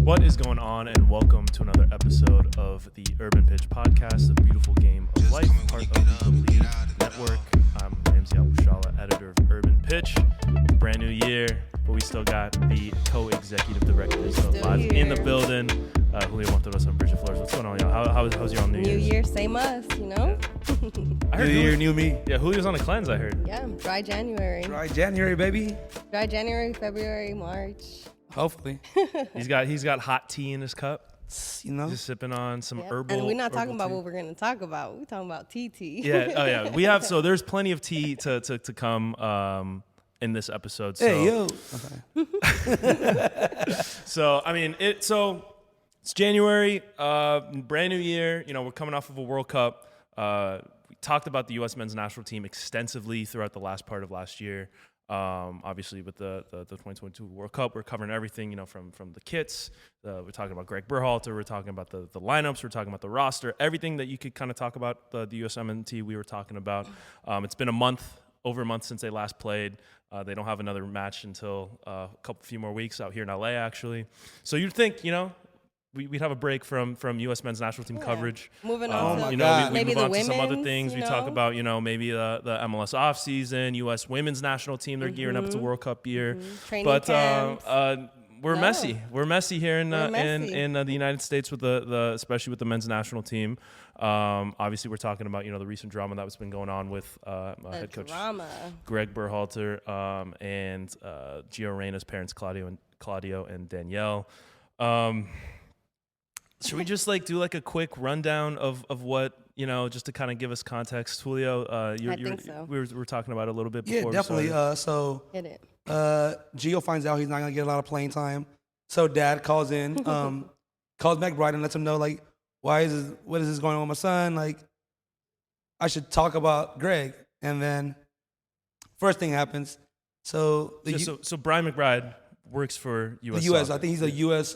What is going on, and welcome to another episode of the Urban Pitch Podcast, the beautiful game of life, part of the Lead Network. I'm Ramsey Abushala, editor of Urban Pitch. Brand new year, but we still got the co-executive directors live in the building. Julio Monteros and Bridget Flores. What's going on, y'all? How's your New Year's? New Year, same us, you know? I heard New Year, new me. Yeah, Julio's on a cleanse, I heard. Yeah, dry January. Dry January, baby. Dry January, February, March. Hopefully. He's got hot tea in his cup. You know? Just sipping on some herbal. And we're not talking about tea. what we're going to talk about. We're talking about tea. Yeah, oh yeah. We have, so there's plenty of tea to come in this episode. So. Hey, yo. So, I mean, it's January, brand new year. You know, we're coming off of a World Cup. We talked about the U.S. men's national team extensively throughout the last part of last year. Obviously, with the 2022 World Cup, we're covering everything, you know, from the kits. We're talking about Gregg Berhalter. We're talking about the lineups. We're talking about the roster. Everything that you could kind of talk about the USMNT we were talking about. It's been over a month since they last played. They don't have another match until a few more weeks out here in LA, actually. So you'd think, you know, we'd have a break from U.S. men's national team coverage. Moving on to you know, we maybe move on the to some other women's, things. We talk about, you know, maybe the MLS offseason, U.S. women's national team. They're gearing up. It's a World Cup year. Training camps. We're messy. We're messy here in messy. the United States with the especially with the men's national team. Obviously, we're talking about, you know, the recent drama that's been going on with head coach Gregg Berhalter and Gio Reyna's parents, Claudio and Danielle. Should we just do a quick rundown of what, you know, just to kind of give us context? Julio, I think so. we were talking about it a little bit before. Yeah, definitely. Hit it. Gio finds out he's not going to get a lot of playing time. So dad calls in, calls McBride and lets him know, what is this going on with my son? I should talk about Gregg. And then first thing happens. So Brian McBride works for U.S. The U.S. Soccer. I think he's a U.S.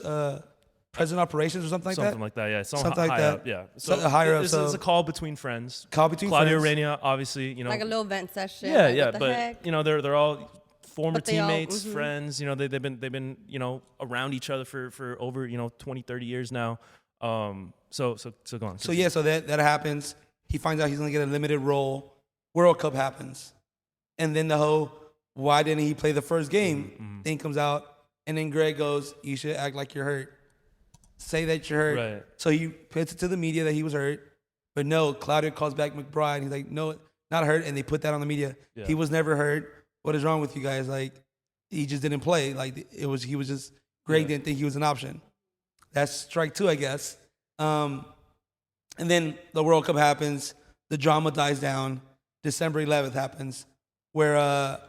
President of Operations or something like that. Yeah. Something like that. Up, yeah. So higher up. This is a call between friends. Claudio friends. Reyna, obviously, you know. Like a little vent session. Yeah, what but heck? you know, they're all former teammates, all, friends. You know, they've been you know, around each other for over, you know, 20, 30 years now. So go on. So that happens. He finds out he's gonna get a limited role. World Cup happens, and then the whole why didn't he play the first game thing comes out, and then Gregg goes, "You should act like you're hurt. Say that you're hurt." Right. So he puts it to the media that he was hurt, but no. Claudio calls back McBride. He's like, "No, not hurt," and they put that on the media. Yeah. He was never hurt. What is wrong with you guys? He just didn't play. He was just Gregg didn't think he was an option. That's strike two, I guess. And then the World Cup happens. The drama dies down. December 11th happens, where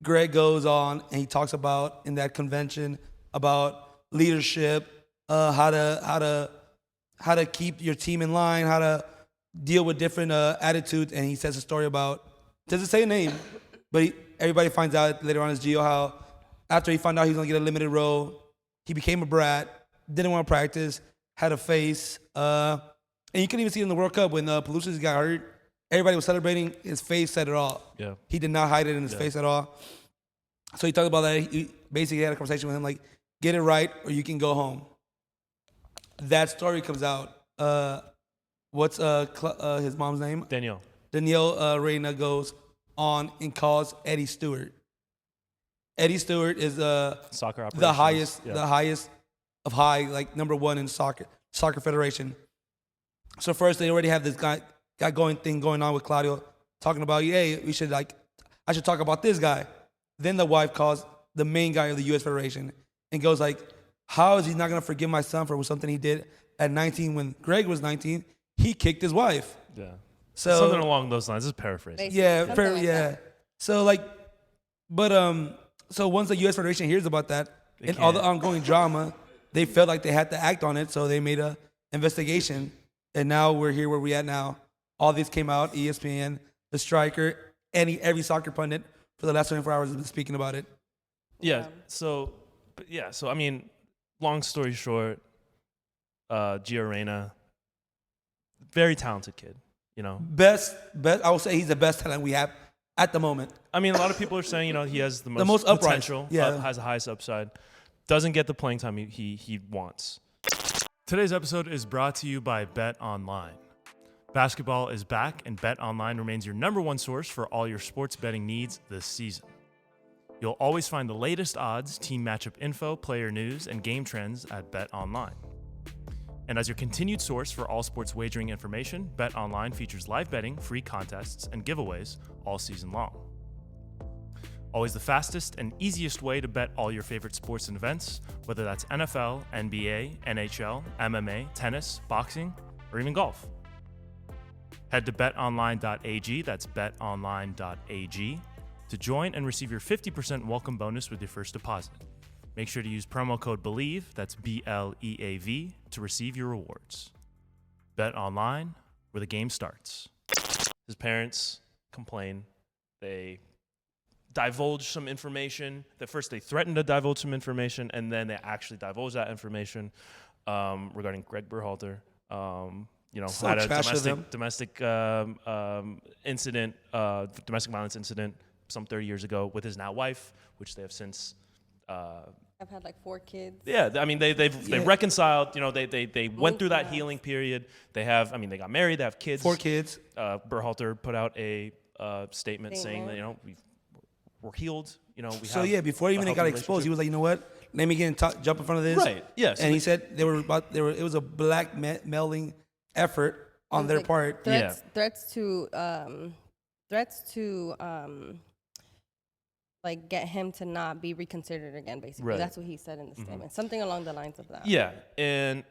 Gregg goes on and he talks about in that convention about leadership, how to keep your team in line, how to deal with different attitudes, and he says a story about, doesn't say a name, but everybody finds out later on as Gio how after he found out he was gonna get a limited role, he became a brat, didn't want to practice, had a face, and you can even see it in the World Cup when Pelusic got hurt. Everybody was celebrating. His face said it all. Yeah. He did not hide it in his face at all. So he talked about that. He basically had a conversation with him get it right or you can go home. That story comes out. What's his mom's name? Danielle. Danielle Reyna goes on and calls Eddie Stewart. Eddie Stewart is soccer operations. the highest of high, number one in soccer federation. So first they already have this guy going on with Claudio, talking about, hey, I should talk about this guy. Then the wife calls the main guy of the U.S. Federation and goes how is he not going to forgive my son for something he did at 19 when Gregg was 19? He kicked his wife. Yeah. So something along those lines. This is paraphrasing. Yeah, that. So so once the U.S. Federation hears about that all the ongoing drama, they felt like they had to act on it, so they made a investigation, and now we're here where we at now. All this came out, ESPN, the striker, every soccer pundit for the last 24 hours has been speaking about it. Yeah. So I mean, long story short, Gio Reyna, very talented kid, you know. Best. I would say he's the best talent we have at the moment. I mean, a lot of people are saying, you know, he has the most upright. potential, Yeah. has the highest upside. doesn't get the playing time he wants. Today's episode is brought to you by Bet Online. Basketball is back, and Bet Online remains your number one source for all your sports betting needs this season. You'll always find the latest odds, team matchup info, player news, and game trends at Bet Online. And as your continued source for all sports wagering information, Bet Online features live betting, free contests, and giveaways all season long. Always the fastest and easiest way to bet all your favorite sports and events, whether that's NFL, NBA, NHL, MMA, tennis, boxing, or even golf. Head to betonline.ag, that's betonline.ag, to join and receive your 50% welcome bonus with your first deposit. Make sure to use promo code BELIEVE, that's BLEAV, to receive your rewards. Bet online, where the game starts. His parents complain. They divulge some information. At first, they threatened to divulge some information, and then they actually divulged that information regarding Gregg Berhalter. So Had a domestic incident, domestic violence incident some 30 years ago with his now wife, which they have since. I've had like 4 kids. Yeah, I mean they reconciled. They went through that healing period. They they got married. They have kids. 4 kids. Berhalter put out a statement saying that we're healed. Before even they got exposed, he was like, you know what? Let me jump in front of this. Right. Yeah. And he said it was a blackmailing effort on their part. Threats to like get him to not be reconsidered again, basically. Right. That's what he said in the statement. Something along the lines of that. Yeah, and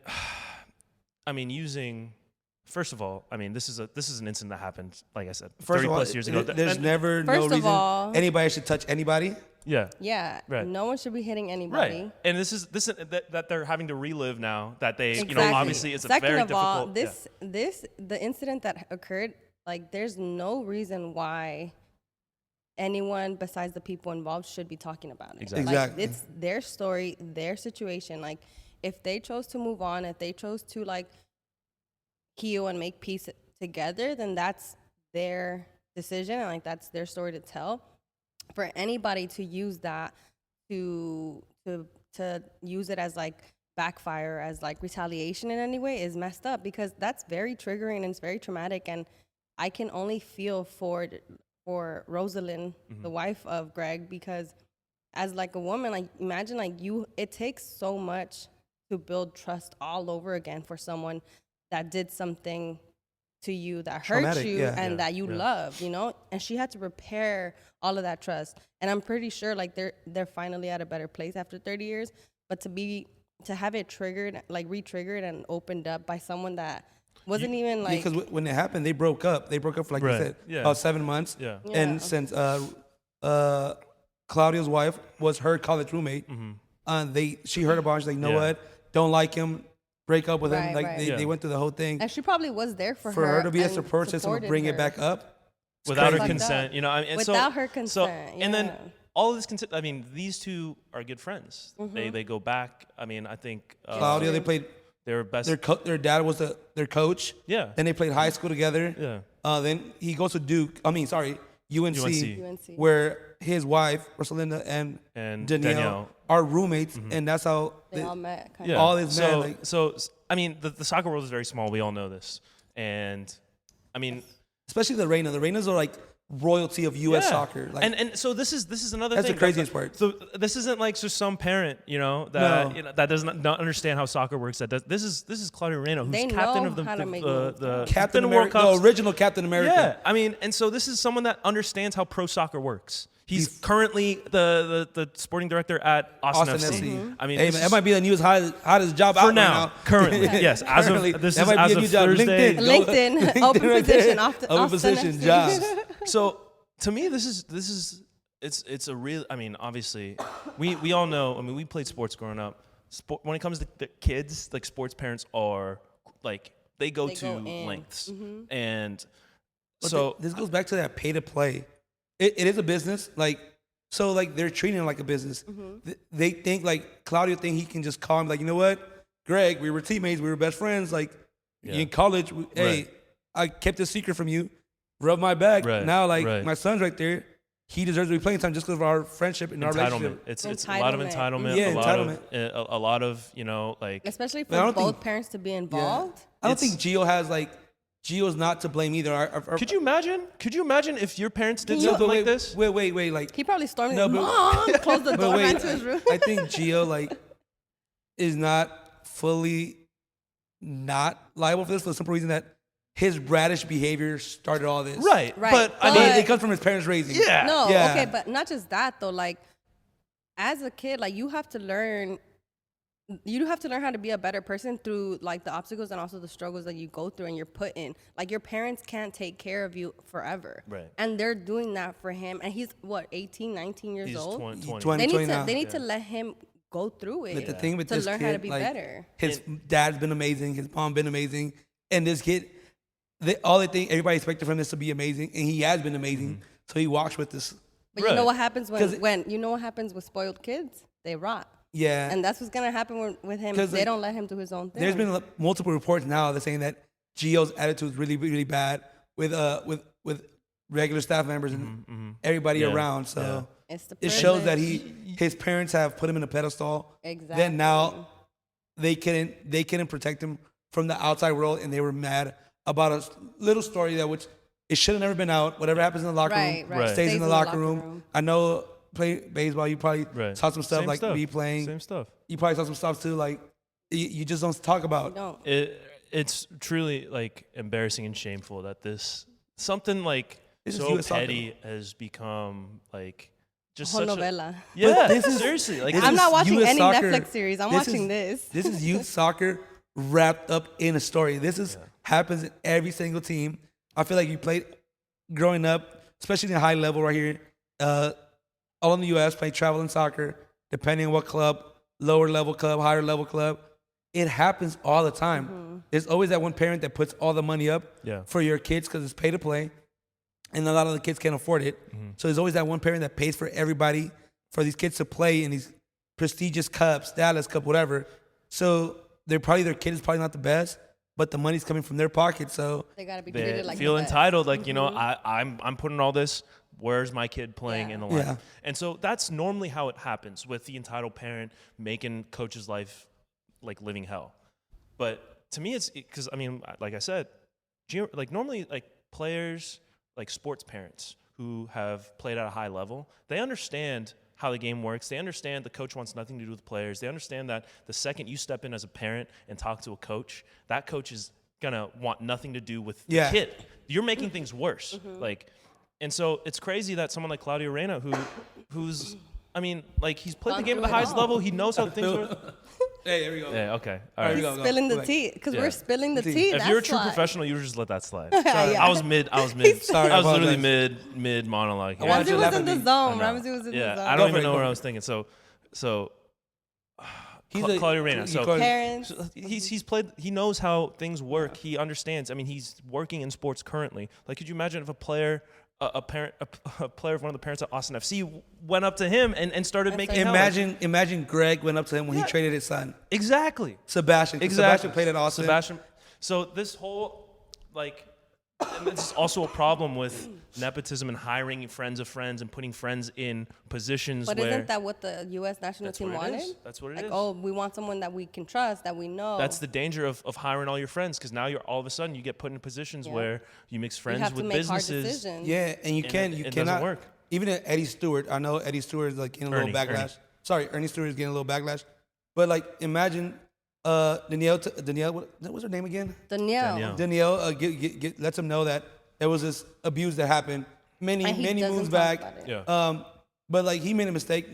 first of all, this is an incident that happened, like I said, 30 plus years ago. There's never no reason anybody should touch anybody. Yeah. Yeah. Right. No one should be hitting anybody. Right. And this that they're having to relive now that they, Exactly. Obviously it's Second a very of all, difficult. The incident that occurred, like, there's no reason why anyone besides the people involved should be talking about it. Exactly. Like, it's their story, their situation. Like, if they chose to move on, if they chose to like heal and make peace together, then that's their decision, and like that's their story to tell. For anybody to use that to use it as like backfire, as like retaliation in any way, is messed up, because that's very triggering and it's very traumatic. And I can only feel for Rosalind, the wife of Gregg, because as like a woman, like imagine like it takes so much to build trust all over again for someone that did something to you that hurt you and that you love, and she had to repair all of that trust. And I'm pretty sure like they're finally at a better place after 30 years, but to have it triggered, like re-triggered and opened up by someone that wasn't even like, because when it happened, they broke up for like you said about 7 months. And since Claudio's wife was her college roommate, she heard about it. She's like, you know what, don't like him, break up with him. Like they went through the whole thing, and she probably was there for her to be a support system to bring it back up without her consent. Without her consent. And then all of this consent. These two are good friends. They go back. I think Claudio, they played. They were best. Their dad was their coach. Yeah. Then they played high school together. Yeah. Then he goes to UNC. Where his wife Rosalinda and Danielle are roommates, and that's how they all met. All these men. The soccer world is very small. We all know this, and especially the Reyna. The Reynas are like royalty of U.S. soccer. Like, and so this is another that's thing. The craziest part. So this isn't like just some parent, that doesn't understand how soccer works. This is Claudio Reyna, who's captain of the Captain America, the original Captain America. Yeah, and so this is someone that understands how pro soccer works. He's currently the sporting director at Austin FC. That might be the newest hottest job out now. Currently, yes. As of this is as of Thursday. LinkedIn open position, open position jobs. So to me, this is it's a real. Obviously, we all know. We played sports growing up. When it comes to the kids, like sports parents are like they go to lengths, and but this goes back to that pay to play. It is a business, they're treating it like a business. They think like Claudio think he can just call him like, you know what, Gregg, we were teammates, we were best friends. Like in college, I kept a secret from you, rub my back. Now my son's right there. he deserves to be playing time just because of our friendship and our relationship. It's a lot of entitlement. Yeah, a lot of like especially for both parents to be involved. Yeah. I don't think Gio's not to blame either. Could you imagine? Could you imagine if your parents did something like this? Wait. Like he probably stormed his mom, closed the door, ran to his room. I think Gio is not fully not liable for this for the simple reason that his bratish behavior started all this. Right. But I mean, it comes from his parents' raising. Yeah. No, okay, but not just that though. Like, as a kid, like you have to learn how to be a better person through like the obstacles and also the struggles that you go through and you're put in. Like your parents can't take care of you forever. Right. And they're doing that for him. And he's 18, 19 years old? 20 They need to let him go through it. But the thing with to this learn kid, how to be better. His dad's been amazing. His mom been amazing. And this kid, all they think, everybody expected from this to be amazing. And he has been amazing. Mm-hmm. So he walks with this. But you know what happens when you know what happens with spoiled kids? They rot. Yeah. And that's what's going to happen with him if they don't let him do his own thing. There's been multiple reports now that saying that Gio's attitude is really, really bad with regular staff members and everybody around. So it shows that his parents have put him in a pedestal. Exactly. Then now they couldn't protect him from the outside world, and they were mad about a little story which it should have never been out. Whatever happens in the locker room stays in the locker room. I know play baseball, you probably saw some stuff me playing. Same stuff. You probably saw some stuff too, like you just don't talk about. It's truly like embarrassing and shameful that something like so petty has become like just a whole such novella. Yeah, seriously. Like I'm not watching any soccer. Netflix series. I'm watching this. This is youth soccer wrapped up in a story. This happens in every single team. I feel like you played growing up, especially in a high level right here. All in the U.S., play traveling soccer, depending on what club, lower level club, higher level club. It happens all the time. Mm-hmm. There's always that one parent that puts all the money up for your kids because it's pay to play, and a lot of the kids can't afford it. Mm-hmm. So there's always that one parent that pays for everybody for these kids to play in these prestigious cups, Dallas Cup, whatever. So their kid is probably not the best, but the money's coming from their pocket. So they gotta be treated like feel the best. entitled, like I'm putting all this. Where's my kid playing in the line? Yeah. And so that's normally how it happens with the entitled parent making coach's life like living hell. But to me, it's because, I mean, like I said, like normally like players, like sports parents who have played at a high level, they understand how the game works. They understand the coach wants nothing to do with players. They understand that the second you step in as a parent and talk to a coach, that coach is going to want nothing to do with the kid. You're making things worse. And so it's crazy that someone like Claudio Reyna, who's, I mean, like he's played the game at the highest level. He knows how things work. Hey, there we go. Yeah, okay. All right. He's spilling the tea because we're spilling the tea. If you're a true professional, you would just let that slide. I was mid. Sorry, I was literally mid monologue. Ramsey was in the zone. Ramsey was in the zone. Yeah, I don't even know where I was thinking. So Claudio Reyna. So parents. He's played. He knows how things work. He understands. I mean, he's working in sports currently. Like, could you imagine if a player of one of the parents at Austin FC went up to him and started making. Imagine Gregg went up to him when he traded his son. Exactly. Sebastian played at Austin. So this whole it's also a problem with nepotism and hiring friends of friends and putting friends in positions. But isn't that what the U.S. national team wanted? That's what it is. Oh, we want someone that we can trust, that we know. That's the danger of hiring all your friends, because now you're all of a sudden you get put in positions where you mix friends with businesses. Yeah, and you cannot doesn't work. Even Eddie Stewart, I know Eddie Stewart is like getting a little backlash. Ernie Stewart is getting a little backlash. But like, imagine Danielle, what was her name again? Danielle lets him know that there was this abuse that happened many moons back. But like, he made a mistake.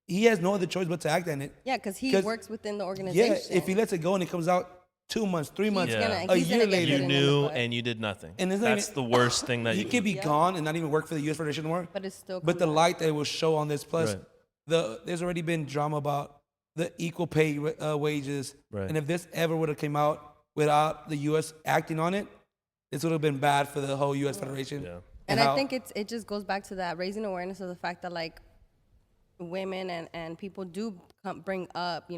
He has no other choice but to act on it. Yeah, because he works within the organization. Yeah, if he lets it go and it comes out 2 months, 3 months, a year later, you knew and you did nothing. And that's the worst thing that he could be gone and not even work for the U.S. Federation anymore. But it's still. But the light that it will show on this, plus there's already been drama about the equal pay wages, and if this ever would have came out without the U.S. acting on it, this would have been bad for the whole U.S. Federation. Yeah. And I think it just goes back to that, raising awareness of the fact that like women and people do bring up,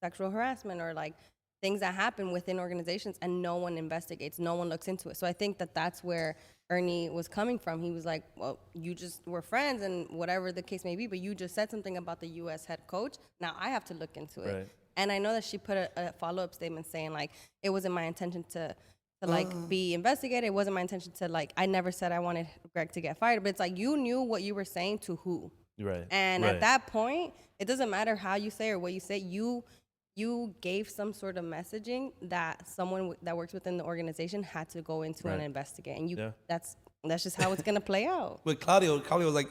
sexual harassment or like things that happen within organizations and no one investigates, no one looks into it. So I think that that's where Ernie was coming from. He was like, well, you just were friends and whatever the case may be, but you just said something about the U.S. head coach. Now I have to look into it. Right. And I know that she put a follow-up statement saying, like, it wasn't my intention to like, be investigated. It wasn't my intention to, like, I never said I wanted Gregg to get fired. But it's like, you knew what you were saying to who. Right. And at that point, it doesn't matter how you say or what you say. You gave some sort of messaging that someone that works within the organization had to go into and investigate. And that's just how it's going to play out. With Claudio was like,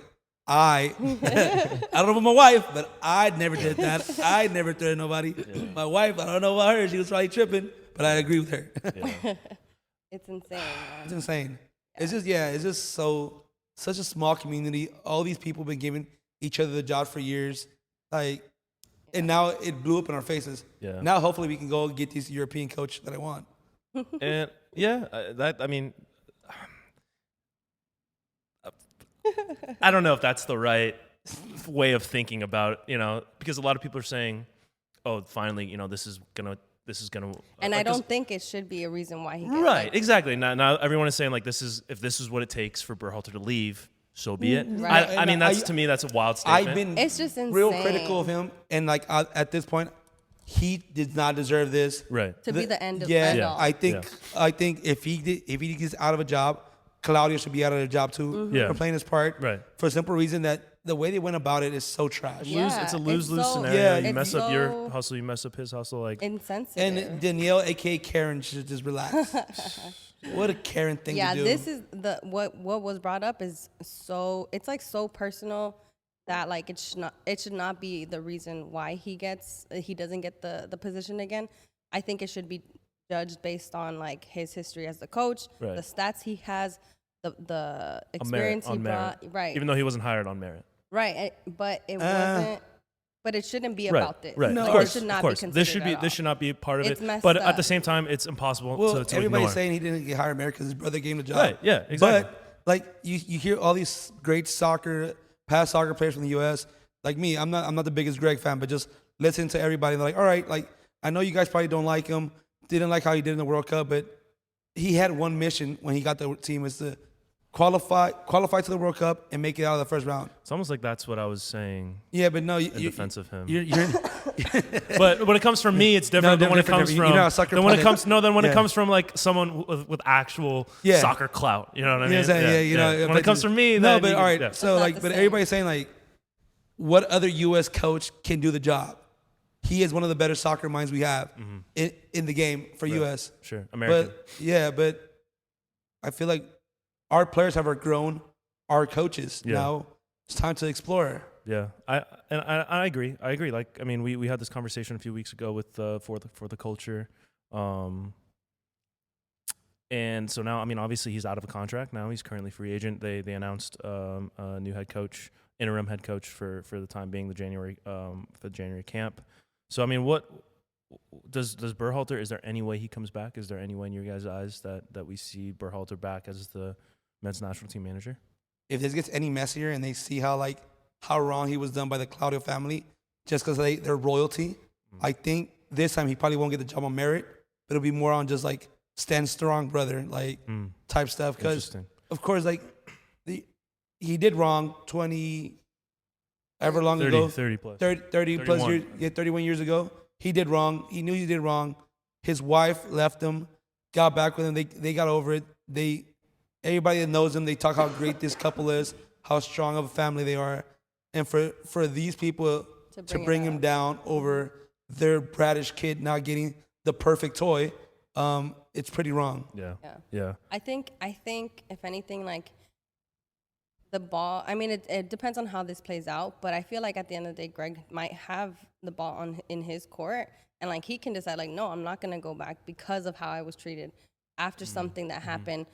I don't know about my wife, but I never did that. I never threatened nobody. Yeah. My wife, I don't know about her. She was probably tripping, but I agree with her. Yeah. It's insane. Man. It's insane. Yeah. It's just such a small community. All these people have been giving each other the job for years. Like, and now it blew up in our faces. Yeah. Now hopefully we can go get this European coach that I want. And I don't know if that's the right way of thinking about it, because a lot of people are saying, oh, finally, this is gonna. And I don't think it should be a reason why he gets right, exactly. Now everyone is saying, like, if this is what it takes for Berhalter to leave, so be it. Right. I mean, to me, that's a wild statement. I've been it's just insane. real critical of him, and like at this point, he did not deserve this. Right. To be the end of all. I think if he gets out of a job, Claudio should be out of the job too for playing his part. Right. For a simple reason that the way they went about it is so trash. It's a lose-lose scenario. Yeah, you it's mess up your hustle, you mess up his hustle. Like insensitive. And Danielle, aka Karen, should just relax. What a Karen thing to do. Yeah, this is what was brought up is it's like so personal that like it should not be the reason why he doesn't get the position again. I think it should be judged based on like his history as the coach, the stats he has, the experience he brought, right? Even though he wasn't hired on merit, right? But it wasn't. But it shouldn't be about this. Right. No, of course, it should not of course. be considered This should not be part of it's it. But up. at the same time, it's impossible to everybody's ignore. saying he didn't get hired merit because his brother gave him the job. Right. Yeah. Exactly. But like you hear all these great past soccer players from the U.S. Like me, I'm not the biggest Gregg fan, but just listen to everybody. They're like, all right, like I know you guys probably don't like him, didn't like how he did in the World Cup, but he had one mission when he got the team was to qualify to the World Cup and make it out of the first round. It's almost like that's what I was saying. Yeah, but no, in defense of him. You're but when it comes from me, it's different than when it comes from. When it comes from like someone with actual soccer clout. You know what I mean? When it comes from me, all right. So like, but everybody's saying like, what other U.S. coach can do the job? He is one of the better soccer minds we have in the game for U.S. Sure, American. But I feel like our players have outgrown our coaches. Yeah. Now it's time to explore. Yeah, I agree. Like, I mean, we had this conversation a few weeks ago with for the culture, and so now, I mean, obviously he's out of a contract. Now he's currently free agent. They announced a new interim head coach for the time being, the January camp. So I mean, what does Berhalter? Is there any way he comes back? Is there any way in your guys' eyes that we see Berhalter back as the men's national team manager? If this gets any messier and they see how wrong he was done by the Claudio family, just because they're royalty, I think this time he probably won't get the job on merit, but it'll be more on just like stand strong, brother, like type stuff. Because of course, like he did wrong 30 plus years, 31 years ago. He did wrong. He knew he did wrong. His wife left him, got back with him. They got over it. Everybody that knows him, they talk how great this couple is, how strong of a family they are. And for these people to bring him down over their bratish kid not getting the perfect toy, it's pretty wrong. Yeah. I think if anything, like the ball, I mean, it depends on how this plays out, but I feel like at the end of the day, Gregg might have the ball in his court, and like he can decide, like, no, I'm not going to go back because of how I was treated after something that happened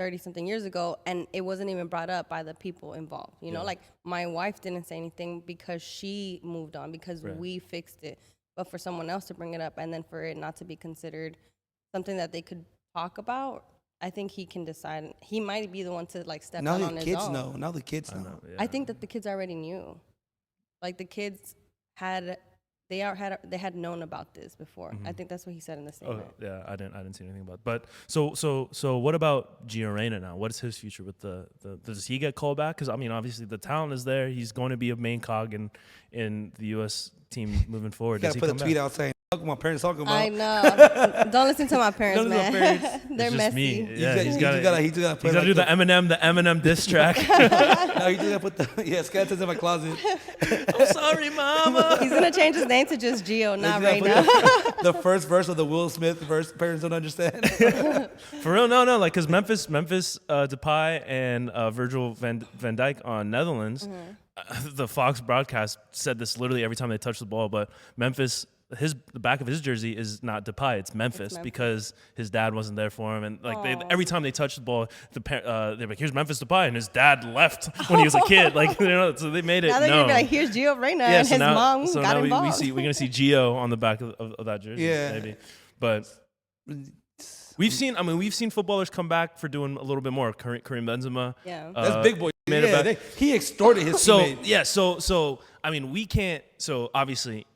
30-something years ago, and it wasn't even brought up by the people involved. You know, like my wife didn't say anything because she moved on, because we fixed it. But for someone else to bring it up and then for it not to be considered something that they could talk about, I think he can decide. He might be the one to like step out on his own. Now the kids know. I think that the kids already knew. Like the kids they had known about this before. I think that's what he said in the statement. Oh, yeah, I didn't see anything about it. But so what about Gio Reyna now? What is his future with the does he get called back? Because I mean, obviously the talent is there. He's going to be a main cog in the U.S. team moving forward. You Does gotta he put a come tweet back? out saying, "Fuck what my parents talking about." I know. Don't listen to my parents, Don't listen to man. my parents. They're It's just messy. me. Yeah, He just gotta put He's got to do the Eminem diss track. No, he just gotta put the skeletons in my closet. I'm sorry, mama. He's gonna change his name to just Gio, not He's gotta Reyna. put the first verse of the Will Smith verse. Parents don't understand. For real, no, like because Memphis, Depay, and Virgil van Dijk on Netherlands. The Fox broadcast said this literally every time they touch the ball, but Memphis, the back of his jersey is not Depay, it's Memphis because his dad wasn't there for him, and like every time they touch the ball, they're like, "Here's Memphis Depay," and his dad left when he was a kid, like so they made it. Now they're gonna be like, "Here's Gio Reyna," and his mom got involved. we're gonna see Gio on the back of that jersey, maybe, but. We've seen footballers come back for doing a little bit more. Karim Benzema. Yeah. That's big boy. He extorted his teammate. Yeah, so I mean, we can't. So obviously,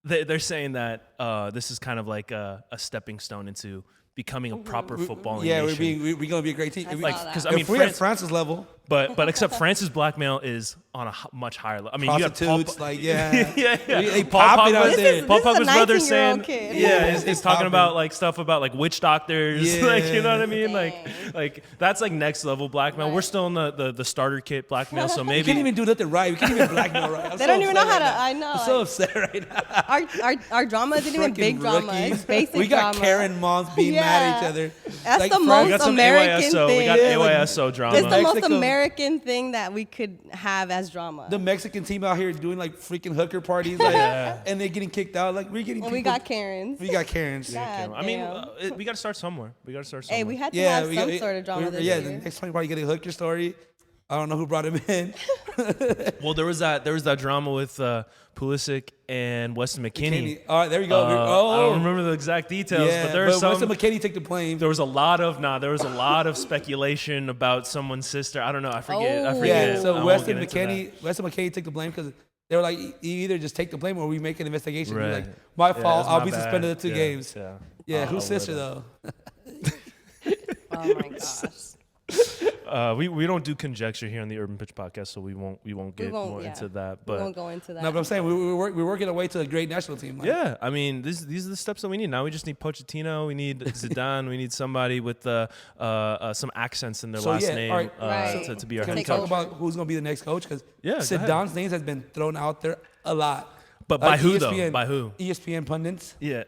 they're saying that this is kind of like a stepping stone into becoming a proper footballing nation. we're gonna be a great team. Because if we had France's level, but except France's blackmail is on a much higher level. I mean, you have prostitutes, Paul, yeah. They Paul pop it out Pogba's, there. Paul This is a Pogba's brother 19-year-old saying, kid. he's talking about like stuff about like witch doctors, like you know what I mean, like that's like next level blackmail. Right. We're still in the starter kit blackmail, so We maybe can't even do nothing right. We can't even blackmail right. They don't even know how to. I know. I'm so upset right now. Our drama isn't even big drama. It's basic We got drama. Karen moms being mad at each other. That's the we most got some American AYSO. thing. We got AYSO drama. It's the most Mexico. American thing that we could have as drama. The Mexican team out here doing like freaking hooker parties, like, and they're getting kicked out. Like we're getting. and we got Karens. We got Karens. God I mean, damn. we got to start somewhere. Hey, we had to have we some got- sort of drama this Yeah, year. the next time you probably get a hooker story. I don't know who brought him in. Well, there was that drama with Pulisic and Weston McKennie. All right, there we go. I don't remember the exact details, but there was some. Weston McKennie took the blame. There was a lot of speculation about someone's sister. I don't know. I forget. Oh. Yeah, I so won't Weston get into McKennie took the blame because they were like, you either just take the blame or we make an investigation. Right. You're like, my Yeah, fault. it's I'll my be bad. suspended the 2 games. Yeah. Yeah, I'll whose sister wear though? Oh my gosh. We don't do conjecture here on the Urban Pitch Podcast, so we won't get more into that. We But won't go into that. No, but I'm saying we're working our way to a great national team. Like, yeah, I mean, these are the steps that we need. Now we just need Pochettino, we need Zidane, we need somebody with some accents in their last name all right. Right. to be our Can we head Take talk coach. over. about who's going to be the next coach? Because Yeah, go ahead. Zidane's name has been thrown out there a lot. But by who ESPN, though? By who? ESPN pundits. Yeah,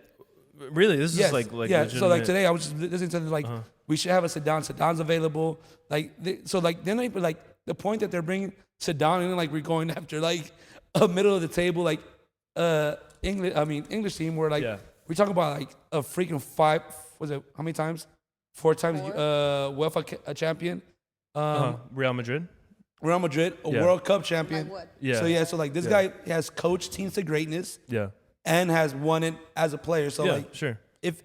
really, this is like yeah. legitimate. So like today, I was just listening to like we should have a Zidane. Zidane's available. Like then they like the point that they're bringing Zidane in, like we're going after like a middle of the table like English team where like we talk about like a freaking how many times? 4 times UEFA champion. Real Madrid. Real Madrid, a Yeah. World Cup champion. Like what? Yeah. So like this guy has coached teams to greatness Yeah. and has won it as a player. So Yeah. like Sure. if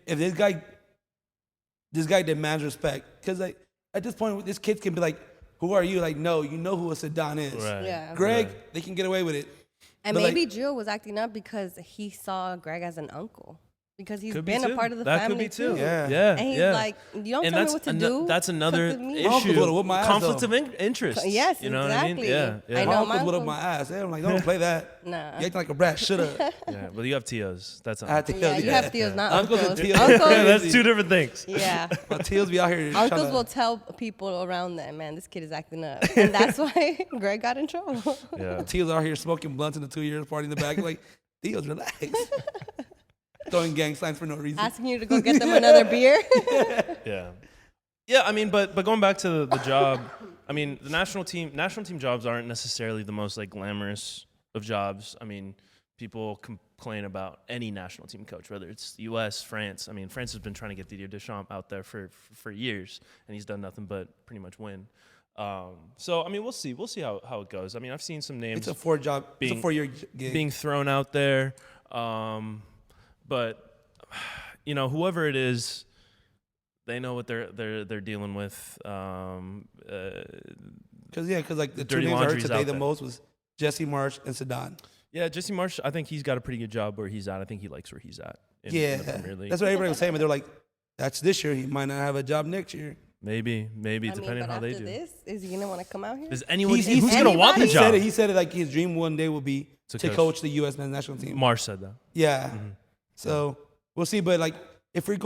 this guy demands respect, because like at this point this kid can be like, who are you? Like, no, you know who a Zidane is. Right. Yeah. Greg, they can get away with it. And But, maybe like- Gio was acting up because he saw Greg as an uncle. Because he's Could be been a too. part of the That family could be too. Yeah. Yeah. And he's yeah. like, you don't And tell me what to do. That's another cook with me. My uncle's issue. would've whooped my ass, Conflict though. of interest. Yes, you know what I mean? exactly. Yeah. Yeah. I My know uncle's my would up uncle- my ass. I'm like, don't play that. Nah. You acting like a brat. Should have. Yeah, but you have Tios. That's I had to Yeah, you have Theos, not Uncles uncles. and Tios. Uncles, yeah, that's two different things. yeah. My Teals be out here. Uncles tryna- will tell people around them, man, this kid is acting up. And that's why Greg got in trouble. Yeah. Teals out here smoking blunts in the 2 years party in the back. Like, Teals, relax. Throwing gang signs for no reason. Asking you to go get them another beer. Yeah. Yeah, I mean, but going back to the job, I mean, the national team jobs aren't necessarily the most like glamorous of jobs. I mean, people complain about any national team coach, whether it's U.S., France. I mean, France has been trying to get Didier Deschamps out there for years, and he's done nothing but pretty much win. So I mean, we'll see how it goes. I mean, I've seen some names. It's a 4-year gig. being thrown out there. But you know, whoever it is, they know what they're dealing with. Because like the two dirty names I heard laundry's today out the there. most was Jesse Marsh and Zidane. Yeah, Jesse Marsh, I think he's got a pretty good job where he's at. I think he likes where he's at in the Premier League. That's what everybody was saying, but they're like, that's this year. He might not have a job next year. Maybe, depending on how they do. This, is he gonna want to come out here? Does anyone? He's Who's gonna want the job? He said it like his dream one day will be to coach the U.S. men's national team. Marsh said that. Yeah. So we'll see. But like, if we're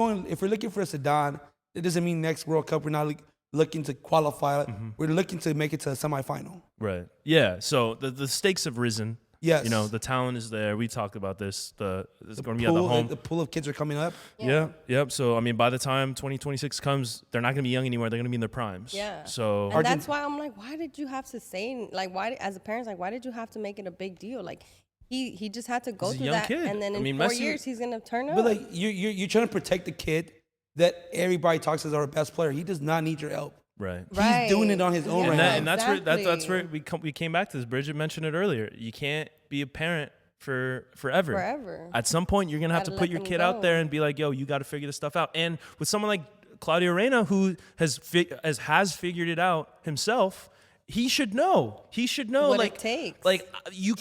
looking for a Sedan, it doesn't mean next World Cup we're not looking to qualify. We're looking to make it to a semifinal. Right. Yeah. So the stakes have risen. Yes. You know, the talent is there. We talked about this. It's going to be at the home. The pool of kids are coming up. Yeah. Yep. So, I mean, by the time 2026 comes, they're not going to be young anymore. They're going to be in their primes. Yeah. So, and that's why I'm like, why did you have to say, like, why, as a parent, like, why did you have to make it a big deal? Like, he just had to go He's a through young that. kid. And then I in mean, 4 Messi- years, he's going to turn up. But like, you're trying to protect the kid that everybody talks as our best player. He does not need your help. right. He's doing it on his own right now. And that's Exactly. where we came back to this. Bridget mentioned it earlier. You can't be a parent for forever. Forever. At some point, you're gonna have to Gotta put let your them kid go. out there and be like, "Yo, you got to figure this stuff out." And with someone like Claudio Reyna, who has figured it out himself, he should know. He should know What like it takes. Like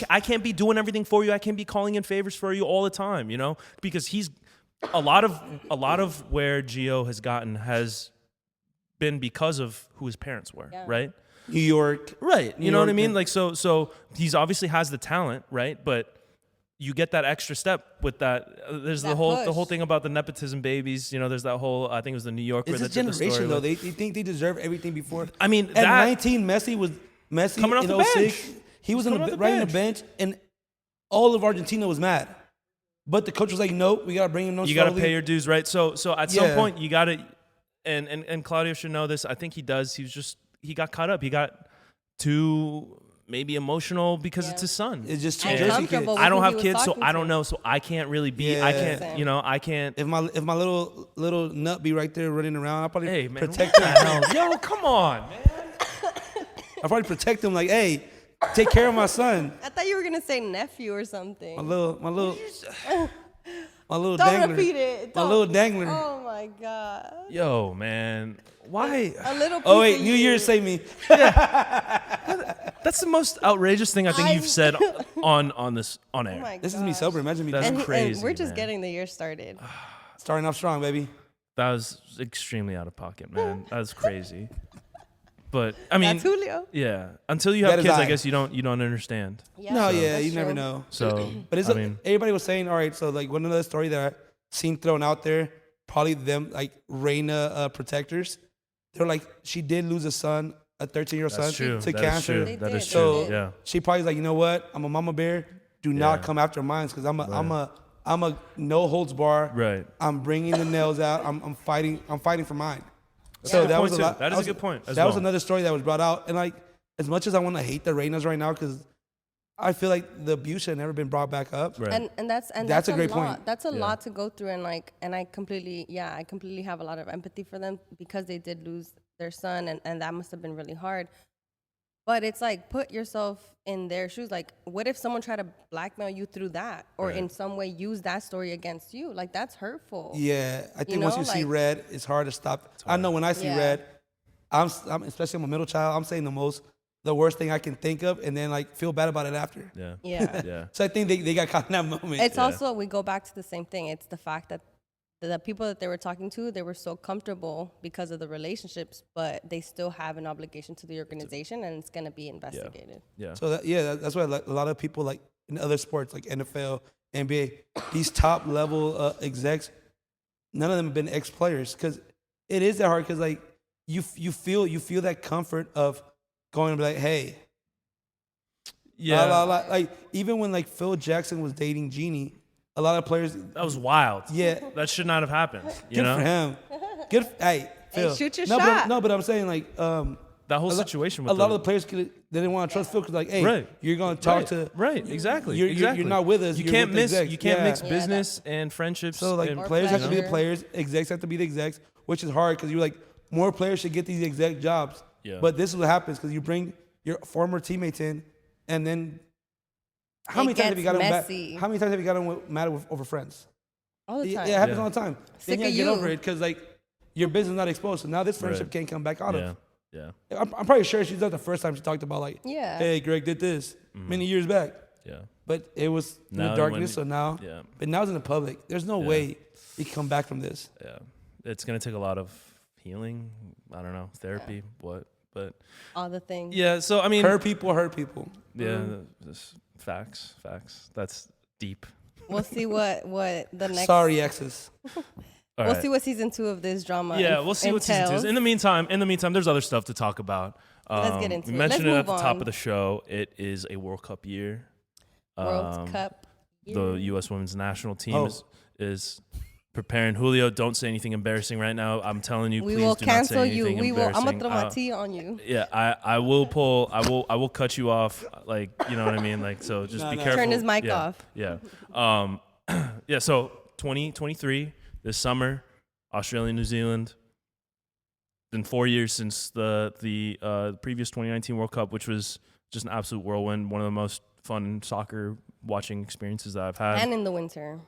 I can't be doing everything for you. I can't be calling in favors for you all the time. You know, because he's a lot of where Gio has gotten has been because of who his parents were. Yeah. Right. New York. Right. You New know what I York, mean? yeah. Like, so he's obviously has the talent, right? But you get that extra step with that. There's the That whole push. thing about the nepotism babies. You know, there's that whole, I think it was the New Yorker It's that this did the story generation, though. with- They think they deserve everything before. I mean, At that 19, Messi Coming off in the 06. bench. He was coming off the right on the bench. bench, and all of Argentina was mad. But the coach was like, nope, we got to bring him on you got to slowly. pay your dues, right? So at some Yeah. point you got to, and Claudio should know this. I think he does. He got caught up. He got too maybe emotional because it's his son. It's just two And Jersey comfortable kids. with I don't who have he was kids, so talking I don't to. know. So I can't really be. Yeah. I can't. Same. You know, I can't. If my little nut be right there running around, I'll probably Hey man, protect what him. the hell? Yo, come on, man. I'll probably protect him like, hey, take care of my son. I thought you were going to say nephew or something. My little Don't dangler. repeat it. My Don't. little dangler. Oh, my God. Yo, man, why? A little piece Oh wait, of New you. Year's save me. That's the most outrageous thing I think I- you've said on air. Oh, my This is me gosh. sober. Imagine me That's And, crazy, and we're just man. getting the year started. starting off strong, baby. That was extremely out of pocket, man. That was crazy. But I mean, That's Julio. yeah. Until you That have is kids, I I. guess you don't understand. Yeah, No, yeah, that's you never true. know. So, But it's I mean, everybody was saying, all right, so like one other story that I seen thrown out there, probably them like Reyna protectors. They're like, she did lose a son, a 13-year-old son that's true. to That is cancer. true. They That did, is they true. did. Yeah. She probably was like, you know what? I'm a mama bear. Do not Yeah. come after mine because I'm a no holds bar. Right. I'm bringing the nails out. I'm fighting for mine. That's So a good that point was a too. lot. That is a was- good point as That was well. another story that was brought out, and like as much as I want to hate the Reynas right now because I feel like the abuse had never been brought back up. Right. And that's That's a great lot. point. That's a Yeah. lot to go through, and like, and I completely have a lot of empathy for them because they did lose their son, and that must have been really hard. But it's like, put yourself in their shoes. Like, what if someone tried to blackmail you through that, or Right. in some way use that story against you? Like, that's hurtful. Yeah, I think know, once you see like- red, it's hard to stop. I know when I see Yeah. red, I'm especially I'm a middle child. I'm saying the worst thing I can think of, and then like feel bad about it after. Yeah. Yeah. Yeah. So I think they got caught in that moment. It's Yeah. also, we go back to the same thing. It's the fact that the people that they were talking to, they were so comfortable because of the relationships, but they still have an obligation to the organization, and it's going to be investigated. Yeah. So that's why like, a lot of people like in other sports like NFL, NBA, these top level execs, none of them have been ex players because it is that hard because like you feel that comfort of going and be like, hey, Yeah. like even when like Phil Jackson was dating Jeannie, a lot of players, That was wild. yeah, That should not have happened. You good know? for him. Good, hey, Phil. shoot your no, shot. But I'm saying like That whole situation with a lot of the players they didn't want to trust Phil because like, hey, Right. you're gonna talk right, to right, exactly. You're exactly. not with us. You you're can't with the miss. execs. You can't Yeah. mix Yeah, business and friendships. So like and, players have to be the pleasure. players, execs have to be the execs, which is hard because you're like more players should get these exec jobs. Yeah. But this is what happens because you bring your former teammates in, and then how It many times have you got gets them messy. How many times have you got them mad over friends? All the time. Yeah, it happens Yeah. all the time. Sick Then you of gotta get you. over it because like your business is not exposed. So now this friendship Right. can't come back out Yeah. of. Yeah. I'm probably sure she's not the first time she talked about like, Yeah. hey, Greg did this many years back. Yeah. But it was in Now the he darkness, went- so now. Yeah. But now it's in the public. There's no way he can come back from this. Yeah. It's going to take a lot of healing. I don't know, therapy, what, but All the things. yeah. So, I mean, Hurt people hurt people. yeah, just facts. That's deep. We'll see what the next. Sorry, exes. All We'll right. see what season 2 of this drama. Yeah, we'll see what season 2 is. entails. In the meantime, there's other stuff to talk about. Let's get into we it. mentioned Let's it at the move top on. of the show. It is a World Cup year. World Cup. The U.S. Women's National Team Oh. is preparing. Julio, don't say anything embarrassing right now. I'm telling you, We please will do not cancel say you. anything We will. I'm gonna embarrassing. throw my tea on you. Yeah, I will cut you off. Like, you know what I mean? Like, so just be careful. Turn his mic Yeah, off. Yeah. Yeah. So 2023 this summer, Australia, New Zealand. Been 4 years since the previous 2019 World Cup, which was just an absolute whirlwind. One of the most fun soccer watching experiences that I've had. And in the winter.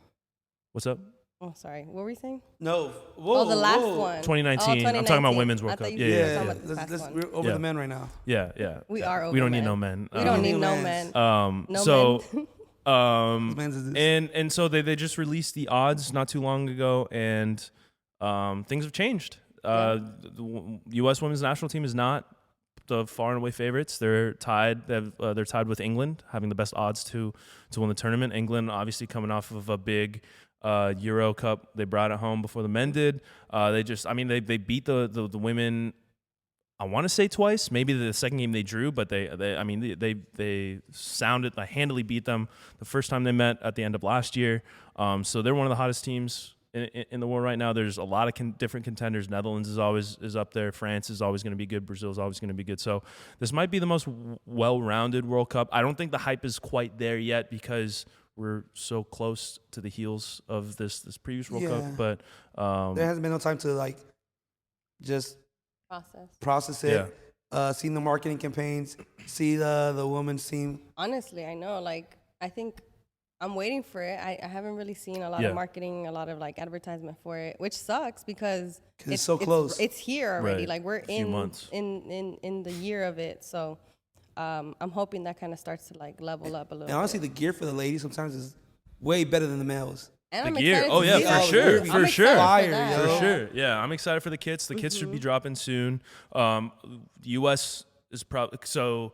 What's up? Oh, sorry. What were we saying? No. Whoa, the last whoa. one. 2019. Oh, I'm talking about 2019. Women's World I thought Cup. you Yeah, were yeah, talking yeah. about the past one. We're over Yeah. the men right now. Yeah. We are over We don't need men. no men. We don't need no men. men. No So, men. Men's is this. and so they just released the odds not too long ago, and things have changed. The U.S. Women's National Team is not the far and away favorites. They're tied. They're tied with England, having the best odds to win the tournament. England, obviously, coming off of a big Euro Cup, they brought it home before the men did. They beat the women. I want to say twice. Maybe the second game they drew, but they handily beat them the first time they met at the end of last year. So they're one of the hottest teams in the world right now. There's a lot of different contenders. Netherlands is up there. France is always going to be good. Brazil is always going to be good. So this might be the most well-rounded World Cup. I don't think the hype is quite there yet because we're so close to the heels of this previous World Cup. But there hasn't been no time to just process it. Yeah. Seeing the marketing campaigns, see the women's team. Honestly, I know. I think I'm waiting for it. I haven't really seen a lot of marketing, a lot of advertisement for it, which sucks because it's so close. It's here already. Right. We're in the year of it. So I'm hoping that kind of starts to level up a little. And honestly, bit. the gear for the ladies sometimes is way better than the males. And The I'm gear. excited Oh to yeah, see for that. sure, I'm for excited sure, Fire, that. yo. for sure. Yeah, I'm excited for the kits. The kits should be dropping soon. The U.S. is probably so.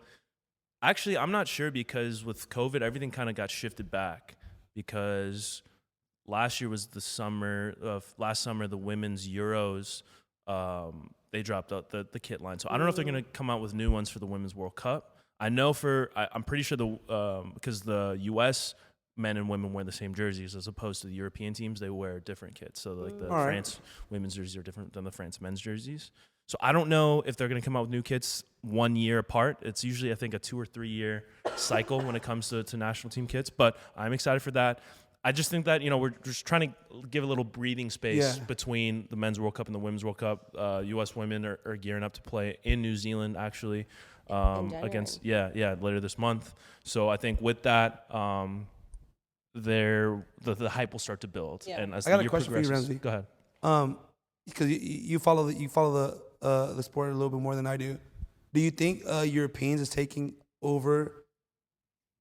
Actually, I'm not sure because with COVID, everything kind of got shifted back because last year was the summer of last summer the women's Euros. They dropped out the kit line, so I don't know if they're gonna come out with new ones for the Women's World Cup. I know I'm pretty sure because the U.S. men and women wear the same jerseys as opposed to the European teams, they wear different kits. So the France women's jerseys are different than the France men's jerseys. So I don't know if they're going to come out with new kits 1 year apart. It's usually, I think, a 2 or 3 year cycle when it comes to national team kits. But I'm excited for that. I just think that, we're just trying to give a little breathing space between the Men's World Cup and the Women's World Cup. U.S. women are gearing up to play in New Zealand, actually, against, later this month. So I think with that, the hype will start to build. Yeah. And as I got the a year question for you, progresses, Ramsey. go ahead. Because you follow the sport a little bit more than I do. Do you think Europeans is taking over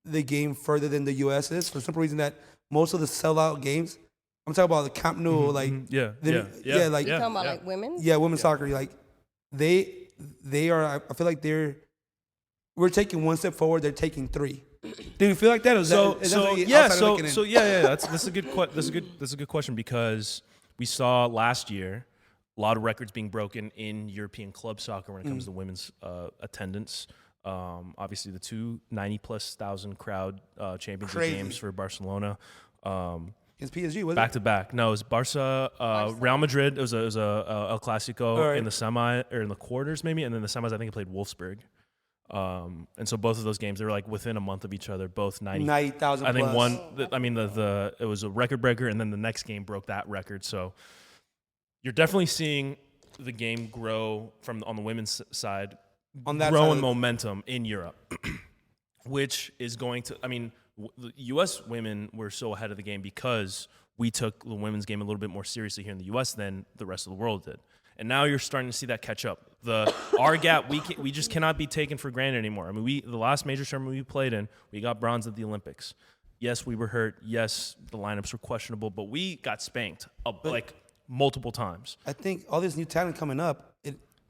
the game further than the U.S. is for the simple reason that most of the sellout games, I'm talking about the Camp Nou, Mm-hmm, like You're talking about women? yeah, women's soccer, like they are. I feel like we're taking one step forward, they're taking 3. Do you feel like that? That's a good question because we saw last year a lot of records being broken in European club soccer when it comes to women's attendance. Obviously, the 290,000+ crowd championship games for Barcelona. Against PSG, was back to back. No, it was Barca, Real Madrid. It was a El Clasico in the semi or in the quarters maybe, and then the semis I think it played Wolfsburg. And so both of those games they were within a month of each other, both 90,000. I think one. It was a record breaker, and then the next game broke that record. So you're definitely seeing the game grow on the women's side, growing momentum in Europe, which is going to. The U.S. women were so ahead of the game because we took the women's game a little bit more seriously here in the U.S. than the rest of the world did. and now you're starting to see that catch up. Our gap, we just cannot be taken for granted anymore. I mean, the last major tournament we played in, we got bronze at the Olympics. Yes, we were hurt. Yes, the lineups were questionable, but we got spanked like multiple times. I think all this new talent coming up,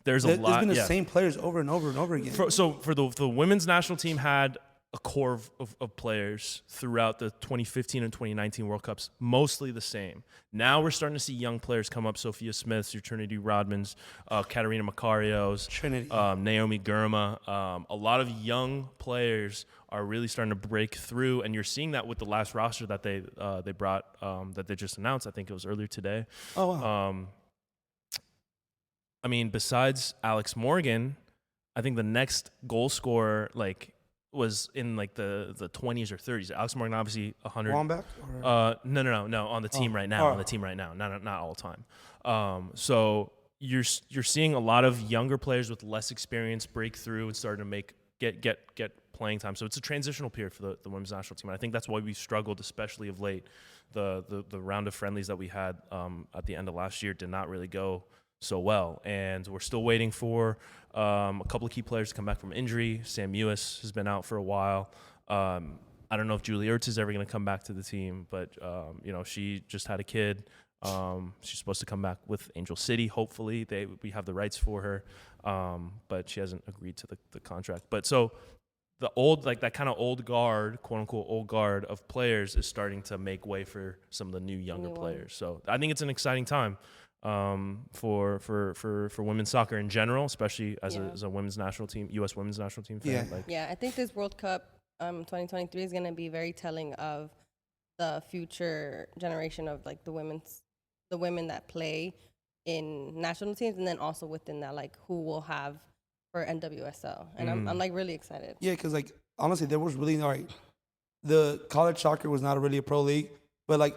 there's been the same players over and over and over again. For the women's national team had a core of players throughout the 2015 and 2019 World Cups, mostly the same. Now we're starting to see young players come up. Sophia Smiths, your Trinity Rodmans, Katarina Macarios, Naomi Girma. A lot of young players are really starting to break through, and you're seeing that with the last roster that they brought, that they just announced. I think it was earlier today. Oh, wow. I mean, besides Alex Morgan, I think the next goal scorer, was in the 20s or 30s. Alex Morgan, obviously 100. Wambach? No, on the team right now. On the team right now, not all time. So you're seeing a lot of younger players with less experience break through and starting to get playing time. So it's a transitional period for the women's national team. And I think that's why we struggled, especially of late. The round of friendlies that we had at the end of last year did not really go so well, and we're still waiting for a couple of key players to come back from injury. Sam Ewis has been out for a while. I don't know if Julie Ertz is ever going to come back to the team, but she just had a kid. She's supposed to come back with Angel City. Hopefully, we have the rights for her, but she hasn't agreed to the contract. But so the old, that kind of old guard, quote unquote old guard of players is starting to make way for some of the new younger players. So I think it's an exciting time for women's soccer in general, especially as a women's national team, U.S. women's national team fan. I think this World Cup 2023 is going to be very telling of the future generation of the women that play in national teams, and then also within that who will have for NWSL, and I'm really excited. Yeah, because honestly, there was really the college soccer was not really a pro league, but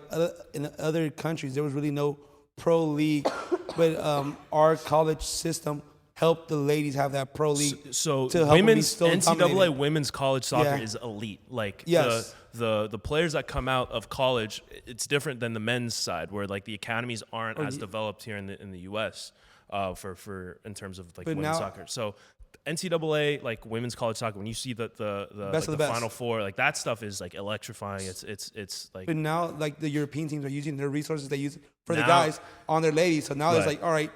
in other countries there was really no pro league, but our college system helped the ladies have that pro league. So to help women's them be still NCAA dominated. women's college soccer is elite. Yes. The players that come out of college, it's different than the men's side, where the academies aren't as developed here in the U.S. For in terms of women's soccer. So NCAA women's college soccer, when you see the best of the best. Final Four, that stuff is electrifying. It's But now the European teams are using their resources they use for the guys on their ladies. So now it's all right.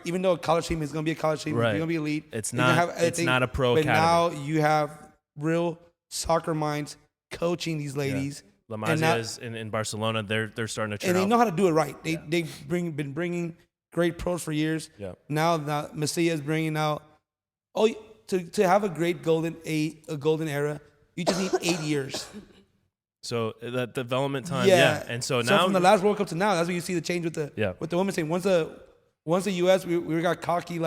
Even though a college team is going to be a college team, you're going to be elite. It's not a pro academy. But now you have real soccer minds coaching these ladies. La Masia in Barcelona, they're starting to turn and they out. know how to do it right. They've been bringing great pros for years. Yeah. Now Masia is bringing out. To have a great golden era, you just need 8 years. So that development time, and so now from the last World Cup to now, that's when you see the change with the women's team. Once the U.S. we got cocky,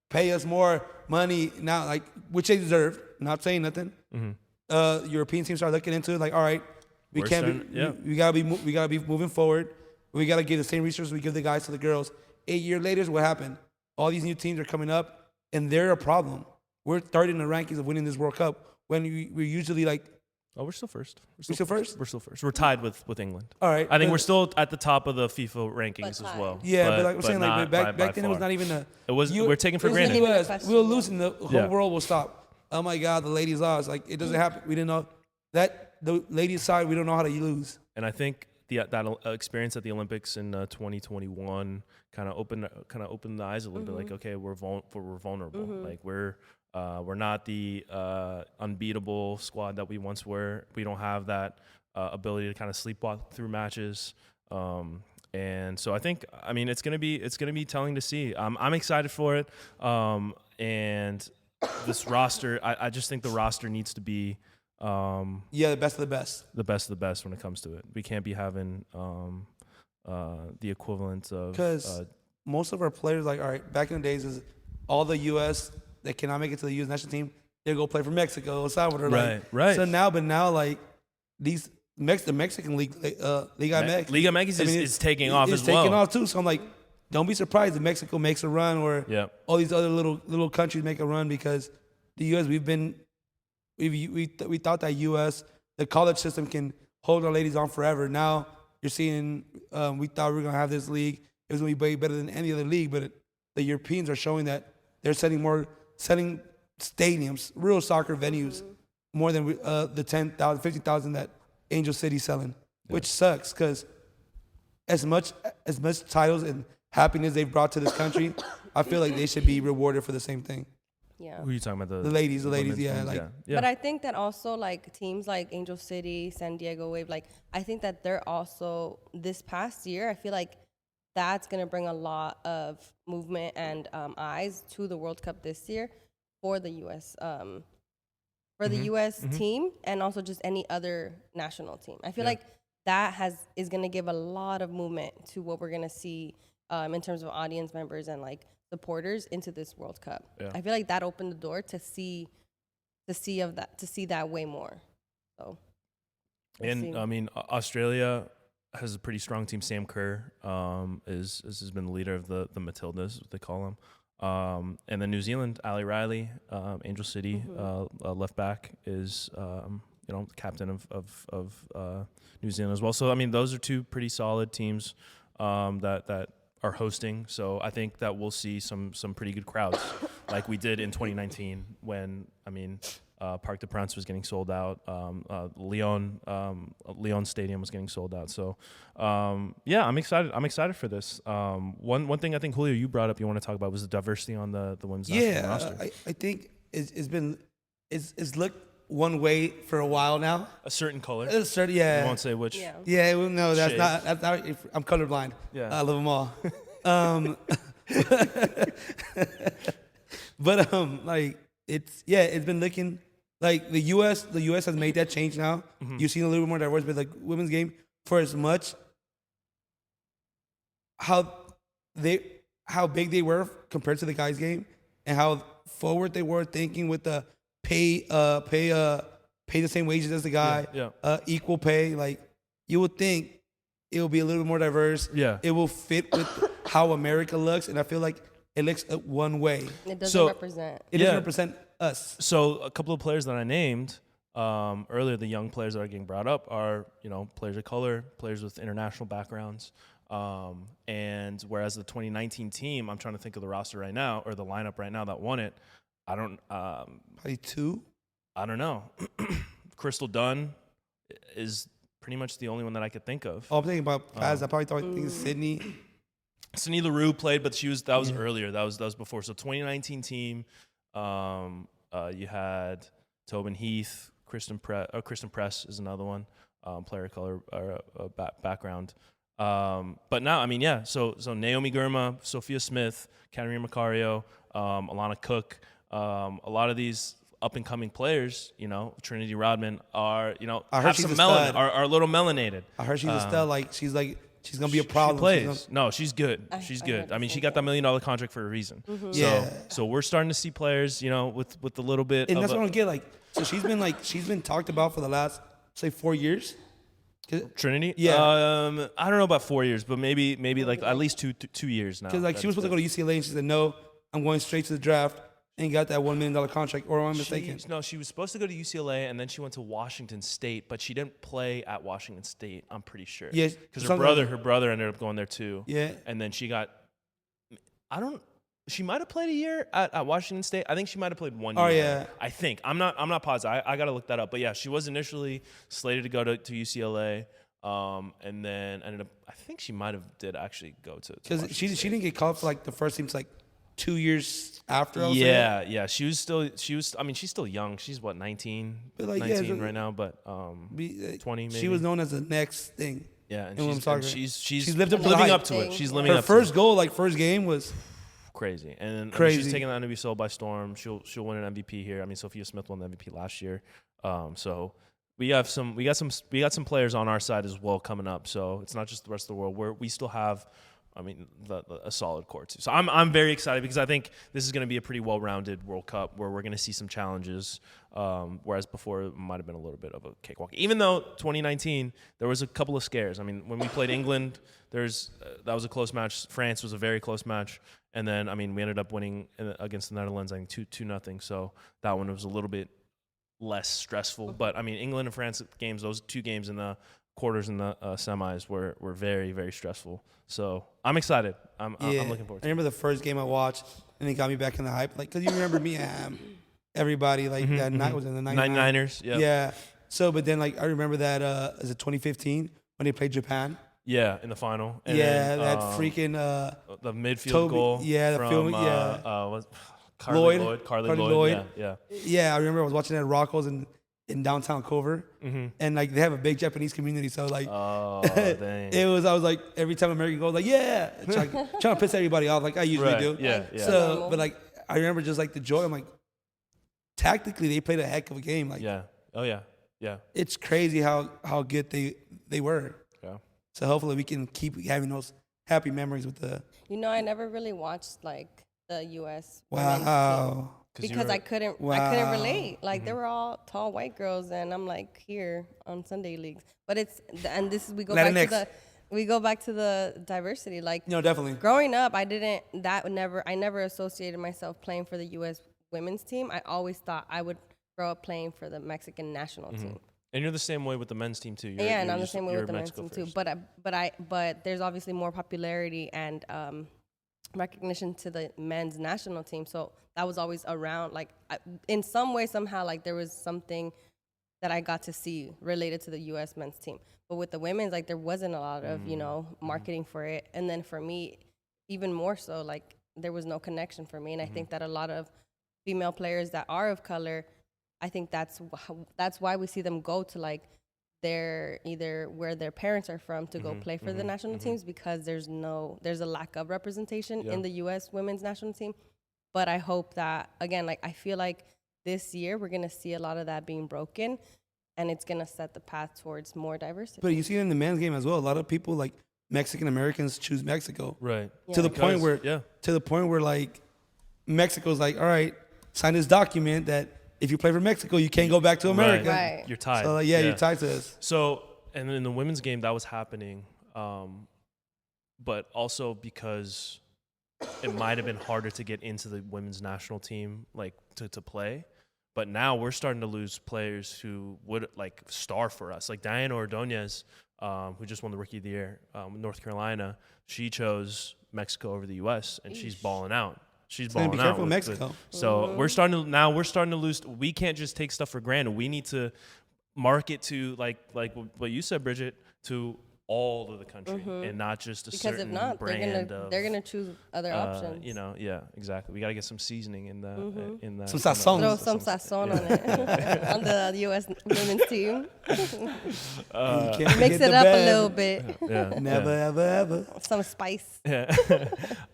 pay us more money now, which they deserve. Not saying nothing. Mm-hmm. European teams start looking into it, all right, we gotta be moving forward. We gotta give the same resources we give the guys to the girls. 8 years later, what happened? All these new teams are coming up. And they're a problem. We're third in the rankings of winning this World Cup when we're usually we're still first. We're still first? We're still first. We're tied with England. All right. I think we're still at the top of the FIFA rankings as well. Yeah, but I'm saying back then it was not even we're taking for granted. We'll lose and the whole world will stop. Oh my God, the ladies lost. It doesn't happen. We didn't know that the ladies side. We don't know how to lose. And I think that experience at the Olympics in 2021 kind of opened the eyes a little bit. Okay, we're vulnerable. We're not the unbeatable squad that we once were. We don't have that ability to kind of sleepwalk through matches. And so I think, it's gonna be telling to see. I'm excited for it. And this roster, I just think the roster needs to be. The best of the best. The best of the best when it comes to it. We can't be having the equivalent of because most of our players, all right, back in the days, is all the U.S. that cannot make it to the U.S. national team, they go play for Mexico, El Salvador. Right. So now, the Mexican league, Liga MX. Liga MX is taking off as well. It's taking off too. So I'm don't be surprised if Mexico makes a run or all these other little countries make a run because the U.S. we thought that U.S. the college system can hold our ladies on forever. Now you're seeing we thought we were gonna have this league. It was gonna be way better than any other league, but the Europeans are showing that they're selling stadiums, real soccer venues, more than the 10,000, 50,000 that Angel City's selling, which sucks because as much titles and happiness they've brought to this country, I feel like they should be rewarded for the same thing. Yeah. Who are you talking about? The ladies, yeah, yeah. But I think that also like teams like Angel City, San Diego Wave, like I think that they're also this past year. I feel like that's gonna bring a lot of movement and eyes to the World Cup this year for the U.S. The U.S. team and also just any other national team. I feel like that is gonna give a lot of movement to what we're gonna see in terms of audience members and like supporters into this World Cup. Yeah. I feel like that opened the door to see that way more. So, and I mean, Australia has a pretty strong team. Sam Kerr has been the leader of the Matildas, what they call them. And then New Zealand, Ali Riley, Angel City, left back is captain of New Zealand as well. So I mean, those are two pretty solid teams that are hosting. So I think that we'll see some pretty good crowds like we did in 2019 when, I mean, Parc des Princes was getting sold out. Lyon Stadium was getting sold out. So, yeah, I'm excited. I'm excited for this. One thing I think, Julio, you brought up you want to talk about was the diversity on the women's national roster. I think it's looked one way for a while now. A certain color. A certain, yeah. You won't say which. Yeah, well, no, that's shade. not. I'm colorblind. Yeah. I love them all. But like it's been looking like the U.S. has made that change now. You've seen a little bit more diverse, but like women's game for as much how big they were compared to the guys' game and how forward they were thinking with the pay the same wages as the guy, equal pay. Like you would think it will be a little bit more diverse. Yeah, it will fit with how America looks, and I feel like it looks one way. It doesn't represent. It doesn't represent us. So a couple of players that I named earlier, the young players that are getting brought up are players of color, players with international backgrounds. And whereas the 2019 team, I'm trying to think of the roster right now or the lineup right now that won it. I don't. Probably two. I don't know. Crystal Dunn is pretty much the only one that I could think of. Oh, I'm thinking about guys. I probably thought Sydney. Sydney Leroux played, but that was earlier. That was before. So 2019 team, you had Tobin Heath, Kristen Press is another one, player of color background. But now, I mean, yeah. So Naomi Girma, Sophia Smith, Katarina Macario, Alana Cook, a lot of these up and coming players, Trinity Rodman are, have some melanin, are a little melanated. I heard she's a stud. Like she's gonna be a problem. She plays. No, she's good. She's good. I mean, she got that $1 million contract for a reason. So we're starting to see players, with a little bit. And that's what I don't get. Like, so she's been talked about for the last, say, 4 years. Trinity? Yeah. I don't know about 4 years, but maybe like at least two years now. Because like she was supposed to go to UCLA and she said, no, I'm going straight to the draft and got that $1 million contract, or am I mistaken? No, she was supposed to go to UCLA and then she went to Washington State, but she didn't play at Washington State, I'm pretty sure. Yeah. Because her brother ended up going there too. Yeah. And then she might have played a year at Washington State. I think she might have played 1 year. Oh, yeah. I think. I'm not positive. I got to look that up. But yeah, she was initially slated to go to UCLA. And then ended up, I think she might have did actually go to because she didn't get called for like the first team's like 2 years after. Yeah. She's still young. She's what, 19, but like, 19 right now, but 20 maybe. She was known as the next thing. Yeah, and she's living up to it. She's living her up first to goal, like first game was crazy. And crazy. I mean, she's taking the NWSL by storm. She'll win an MVP here. I mean, Sophia Smith won the MVP last year. So we got some players on our side as well coming up. So it's not just the rest of the world. We still have, I mean, a solid core too. So I'm very excited because I think this is going to be a pretty well-rounded World Cup where we're going to see some challenges, whereas before it might have been a little bit of a cakewalk. Even though 2019 there was a couple of scares. I mean, when we played England, that was a close match. France was a very close match, and then I mean we ended up winning against the Netherlands, I think 2-0. So that one was a little bit less stressful. But I mean, England and France games, those two games in the quarters and the semis were very, very stressful. So I'm excited. I'm looking forward to I remember the first game I watched, and it got me back in the hype. Like, because you remember me and everybody, like, that night was in the 99ers. Yeah. Yeah. So, but then, like, I remember that, is it 2015 when they played Japan? Yeah, in the final. And yeah, then, that freaking the midfield Toby, goal. yeah, the from, film, yeah. Carly Lloyd. Lloyd. Yeah. Yeah, I remember I was watching that at Rocco's in downtown Culver, and like they have a big Japanese community, so like, dang. I was like every time American goes, like, yeah, trying to piss everybody off, like I usually do. Yeah. So, but like I remember just like the joy. I'm like, tactically they played a heck of a game. Like, yeah. Oh yeah. Yeah. It's crazy how good they were. Yeah. So hopefully we can keep having those happy memories with the. I never really watched like the U.S. Wow. Because I couldn't relate. Like they were all tall white girls, and I'm like here on Sunday leagues. But we go back to the diversity. Like definitely. Growing up, I never associated myself playing for the U.S. women's team. I always thought I would grow up playing for the Mexican national team. And you're the same way with the men's team too. And I'm the same way with the men's team too. But there's obviously more popularity and recognition to the men's national team. So that was always around. Like in some way, somehow, like there was something that I got to see related to the U.S. men's team. But with the women's, like there wasn't a lot of marketing for it. And then for me, even more so, like there was no connection for me. And I think that a lot of female players that are of color, I think that's why we see them go to like either where their parents are from to go play for the national teams, because there's a lack of representation in the U.S. women's national team. But I hope that, again, like I feel like this year we're going to see a lot of that being broken, and it's going to set the path towards more diversity. But you see it in the men's game as well. A lot of people, like Mexican Americans, choose Mexico. Right. Yeah. To the point where like Mexico's like, all right, sign this document that if you play for Mexico, you can't go back to America. Right. You're tied. So you're tied to this. So, and in the women's game, that was happening, but also because it might have been harder to get into the women's national team, like to play. But now we're starting to lose players who would like star for us, like Diana Ordonez, who just won the Rookie of the Year with North Carolina. She chose Mexico over the U.S. and she's balling out. She's balling out. Be careful, Mexico. So we're starting to lose. We can't just take stuff for granted. We need to market to like what you said, Bridget, to all of the country and not just a certain if not, brand. They're gonna choose other options. Yeah, exactly. We gotta get some seasoning in the some sazon. Throw some sazon on it on the U.S. women's team. Mix it up a little bit. Yeah, never ever. Some spice. Yeah.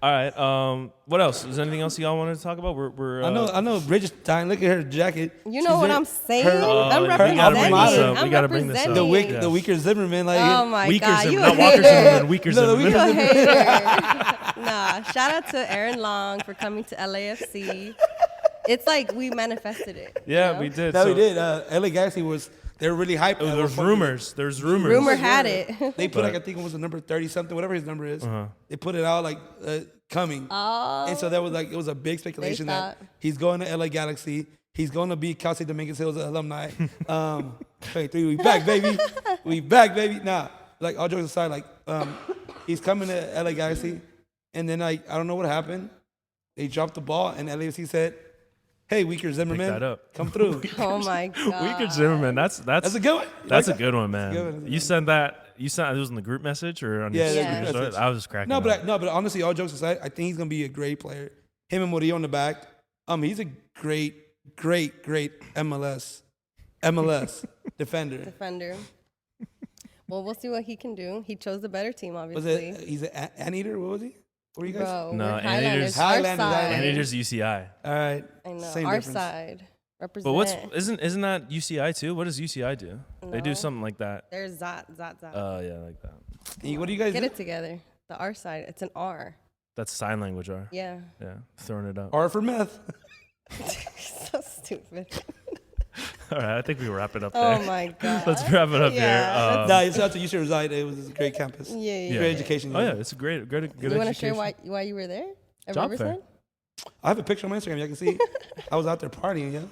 All right. What else? Is there anything else y'all wanted to talk about? We're I know. Bridget's dying. Look at her jacket. You know what I'm saying? I'm we representing. We gotta bring this up. The weaker Zimmerman. Like, oh my Weaker God, Zimmerman, not Walker Zimmerman. Weaker Zimmerman. You a hater. Nah, shout out to Aaron Long for coming to LAFC. It's like we manifested it. Yeah, we did. We did. LA Galaxy they were really hyped. There's rumors. Rumor had it. They put I think it was the number 30 something, whatever his number is. They put it out like coming. Oh. And so that was like it was a big speculation that he's going to LA Galaxy. He's going to be Cal State Dominguez Hills alumni. 23, we back, baby. We back, baby. Nah, like all jokes aside, like he's coming to LA Galaxy, and then like I don't know what happened. They dropped the ball, and LAFC said, "Hey, Weaker Zimmerman, come through." Oh my God. Weaker Zimmerman. That's a good one. That's a good one, man. Good one. You sent that. You sent it was in the group message or on your group story? I was just cracking. No, but honestly, all jokes aside, I think he's gonna be a great player. Him and Murillo in the back. He's a great MLS defender. Well, we'll see what he can do. He chose the better team, obviously. He's an anteater? What was he? What were you guys? Bro, no, Highlanders. Highlanders UCI. All right. I know. Same our difference. side. Represent. But isn't that UCI too? What does UCI do? No. They do something like that. There's Zot. Oh, yeah, like that. What do you guys Get do? it together. The R side. It's an R. That's sign language, R. Yeah. Yeah, throwing it up. R for meth. So stupid. All right, I think we wrap it up there. Oh my God. Let's wrap it up Yeah, here. No, it's out to UC Reside. It was a great campus. Yeah. Great education. Oh yeah, it's a good You education. want to share why you were there? Job fair. Riverside? I have a picture on my Instagram. You can see. I was out there partying. Yeah.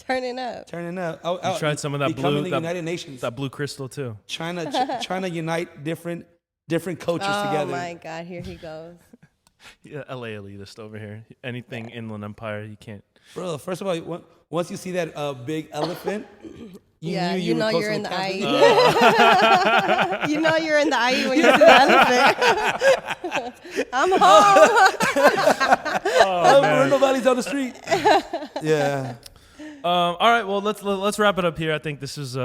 Turning up. Turning up. You tried some of that becoming blue, the United Nations. that blue crystal too. Trying to unite different coaches together. Oh my God, here he goes. Yeah, LA elitist over here. Anything Inland Empire, you can't. Bro, first of all, once you see that big elephant, you Yeah, knew you were know close you're to in the Kansas. IE. You know you're in the IE when you see the elephant. I'm home. Nobody's on the street. Yeah. All right, well let's wrap it up here. I think this is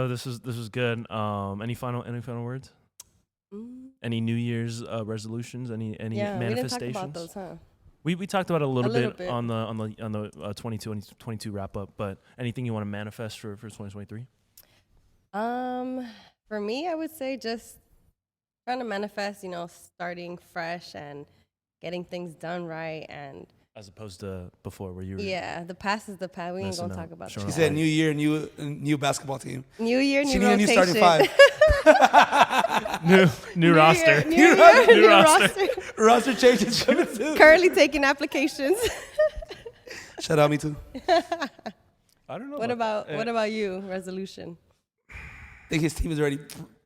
good. Any final words? Any New Year's resolutions? Any manifestations? We didn't talk about those, huh? We talked about it a little bit bit. on the 22 wrap up, but anything you want to manifest for 2023? For me, I would say just trying to manifest, starting fresh and getting things done right, and as opposed to before, where you were. Yeah, the past is the past. We ain't gonna talk about Sure. that. She said new year, new basketball team. New year, new She need a new rotation. starting five. New roster. New roster. Roster changes coming soon. Currently taking applications. Shout out me too. I don't know. What about you? Resolution. I think his team is already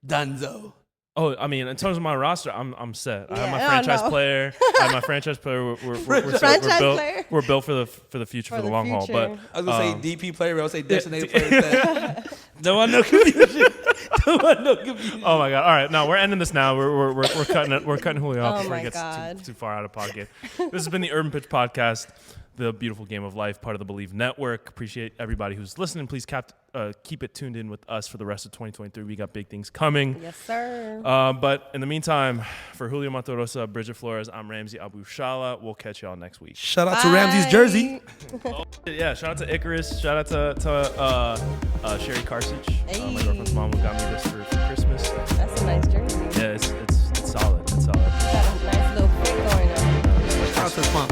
donezo. Oh, I mean, in terms of my roster, I'm set. I have my Yeah, franchise no. player. I have my franchise player. We're Franchise built, player? We're built for the future, for the long haul. future. But I was gonna say DP player, but I was say designated player yeah. instead. Don't want no confusion. Don't want no confusion. oh my god! All right, no, we're ending this now. We're cutting it. We're cutting Julio off Oh before he my gets God. too far out of pocket. This has been the Urban Pitch Podcast, the beautiful game of life, part of the Believe Network. Appreciate everybody who's listening. Please keep it tuned in with us for the rest of 2023. We got big things coming. Yes, sir. But in the meantime, for Julio Matorosa, Bridget Flores, I'm Ramsey Abu Shala. We'll catch y'all next week. Shout out to Ramsey's jersey. Yeah, shout out to Icarus. Shout out to Sherry Karsich, Hey. my girlfriend's mom, who got me this for Christmas. That's a nice jersey. Yeah, it's solid. It's solid. Got a nice little fit going on. Shout out to his mom.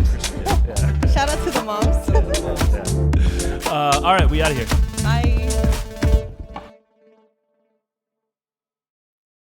Yeah. Shout out to the moms. All right, we out of here. Bye.